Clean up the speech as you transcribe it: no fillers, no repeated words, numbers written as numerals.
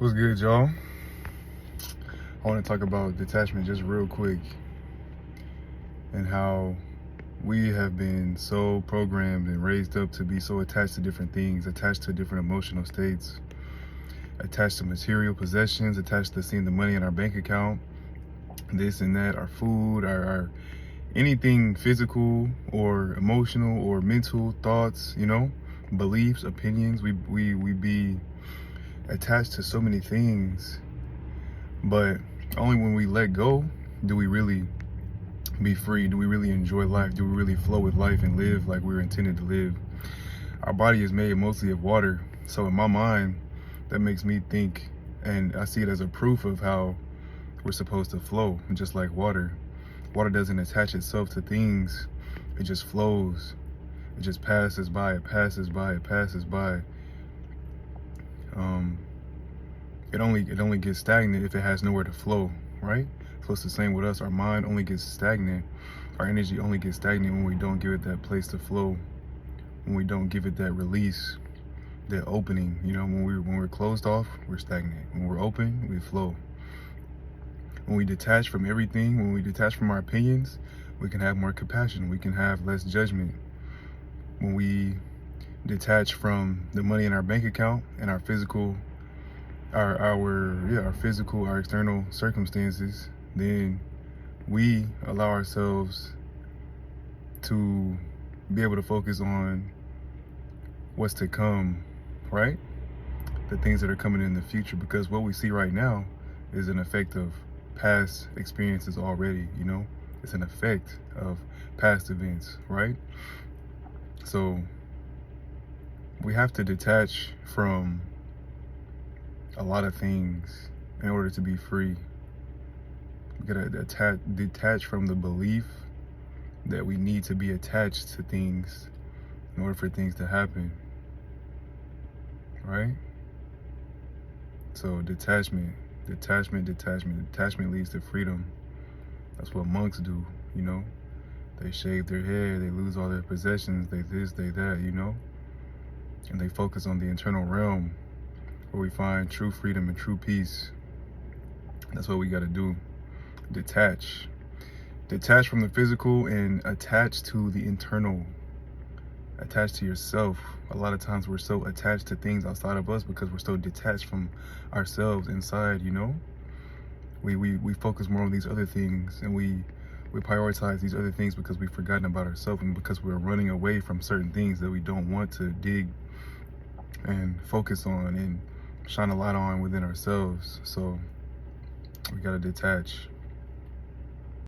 What's good, y'all? I want to talk about detachment just real quick and how we have been so programmed and raised up to be so attached to different things, attached to different emotional states, attached to material possessions, attached to seeing the money in our bank account, this and that, our food, our anything physical or emotional or mental thoughts, beliefs, opinions. We be attached to so many things, but only when we let go do we really be free. Do we really enjoy life? Do we really flow with life and live like we were intended to live? Our body is made mostly of water, so in my mind that makes me think, and I see it as a proof of how we're supposed to flow. Just like water doesn't attach itself to things, it just flows. It just passes by, it passes by, it passes by. It only gets stagnant if it has nowhere to flow, right? So it's the same with us. Our mind only gets stagnant, our energy only gets stagnant when we don't give it that place to flow, when we don't give it that release, that opening. When we're closed off, we're stagnant. When we're open, we flow. When we detach from everything, when we detach from our opinions, we can have more compassion, we can have less judgment. When we detach from the money in our bank account and our physical, our external circumstances, then we allow ourselves to be able to focus on what's to come, right? The things that are coming in the future, because what we see right now is an effect of past experiences already. It's an effect of past events, right? So we have to detach from a lot of things in order to be free. We gotta detach from the belief that we need to be attached to things in order for things to happen, right? So detachment leads to freedom. That's what monks do. They shave their head, they lose all their possessions, they this, they that, and they focus on the internal realm where we find true freedom and true peace. That's what we got to do. Detach from the physical and attach to the internal. Attach to yourself. A lot of times we're so attached to things outside of us because we're so detached from ourselves inside. We focus more on these other things, and we prioritize these other things because we've forgotten about ourselves, and because we're running away from certain things that we don't want to dig and focus on and shine a light on within ourselves. So we got to detach.